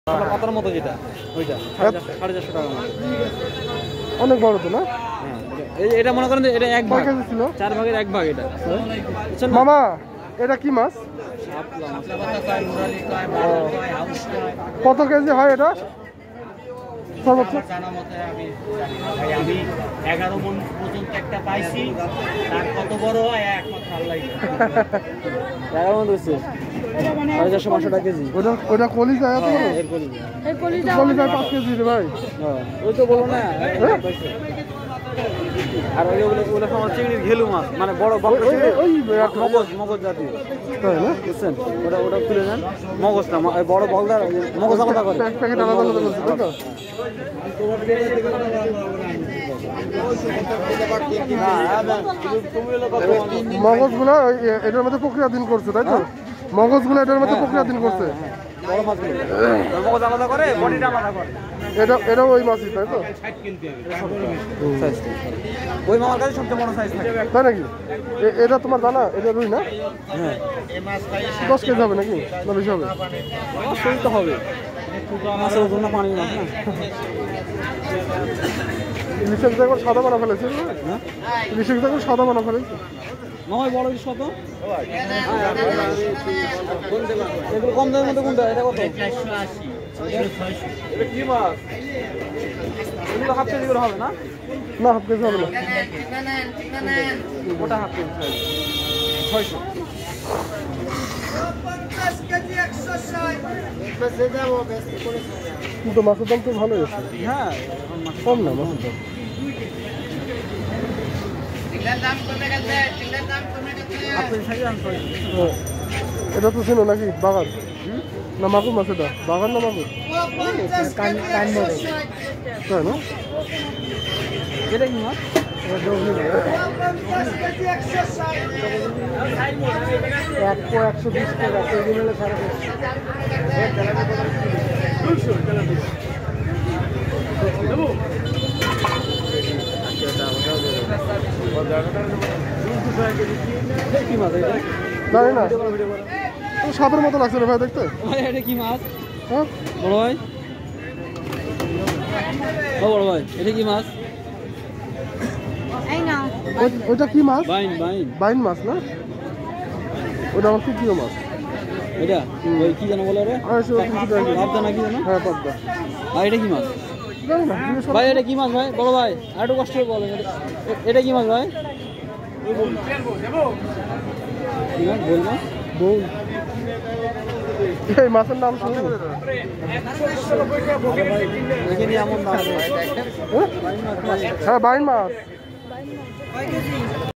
পাতার মতো যেটা ওইটা 450 টাকা অনেক বড় তো না? এটা মনে করেন এটা এক ভাগ ছিল 4 ভাগের 1 ভাগ এটা মামা। এটা কি মাছ? কত কেজি হয় এটা সর্বোচ্চ? আমি 11 মণ পর্যন্ত একটা পাইছি, তার কত বড় হয় একমাত্র আল্লাহই জানে। 11 মণ হচ্ছে 450 টাকা কেজি। ওটা কলিজা এত বড়? এই কলিজা 5 কেজি রে ভাই। ওই তো বলো না। আর ওগুলো আমার চিংড়ির ঘেলু মাছ, মানে বড় মগজ জাতীয়, তাই না? বুঝছেন? ওটা তুলে নেন, মগজটা বড় বলদার মগজ আলাদা করে প্যাকেট আলাদা আলাদা করছে তাই তো? মগজগুলো এটার মধ্যে প্রক্রিয়াধীন করছে তাই তো? মগজগুলো এটার মধ্যে প্রক্রিয়াধীন করছে। বড় মাছগুলো মগজ আলাদা করে, বডিটা আলাদা করে। এটা ওই মাছই তাই তো? ওই মামার কাছে সবচেয়ে বড় সাইজ থাকে। তাই নাকি? এটা তোমার জানা? এটা রুই না? হ্যাঁ। 10 কেজি হবে নাকি? না বেশি হবে? 10 তো হবে। মাছের ওজন না পানির মাছ না? ইলিশের জায়গায় সাদা বানা ফেলেছে? ইলিশের জায়গায় সাদা বানা ফেলেছে? নয় বড় ইলিশ কত? এগুলো কম দামের মধ্যে কোনটা? এটা কত? 480। এটা কি মাছ? এগুলো হাফ কেজি করে হবে না? না হাফ কেজি হবে না। ওটা হাফ কেজি 600। কিন্তু মাছের দাম তো ভালোই আছে। হ্যাঁ কম না মাছের দাম। এটা তো ছিল নাকি বাগান না মাগুর মাছ? এটা বাগান না মাগুর? তাই না? এটা কি মাছ? 120 টাকা কেজি নিলে 250। জানি না, সাপের মতো লাগছে রে ভাই দেখতে। এটা কি মাছ? হ্যাঁ বড় ভাই, বড় ভাই এটা কি মাছ? ওইটা কি মাছ? বাইন মাছ না? ওটা আমার খুব প্রিয় মাছ। এটা ওই কি জানো বলে রে? পাবদা নাকি জানো? হ্যাঁ পাবদা। আর এটা কি মাছ? জানি না ভাই এটা কি মাছ ভাই? বড় ভাই আর একটু কষ্ট করে বলেন, এটা কি মাছ ভাই? বল না বল। এই মাছের নাম শুনি। এমন দাম। হ্যাঁ বাইন মাছ।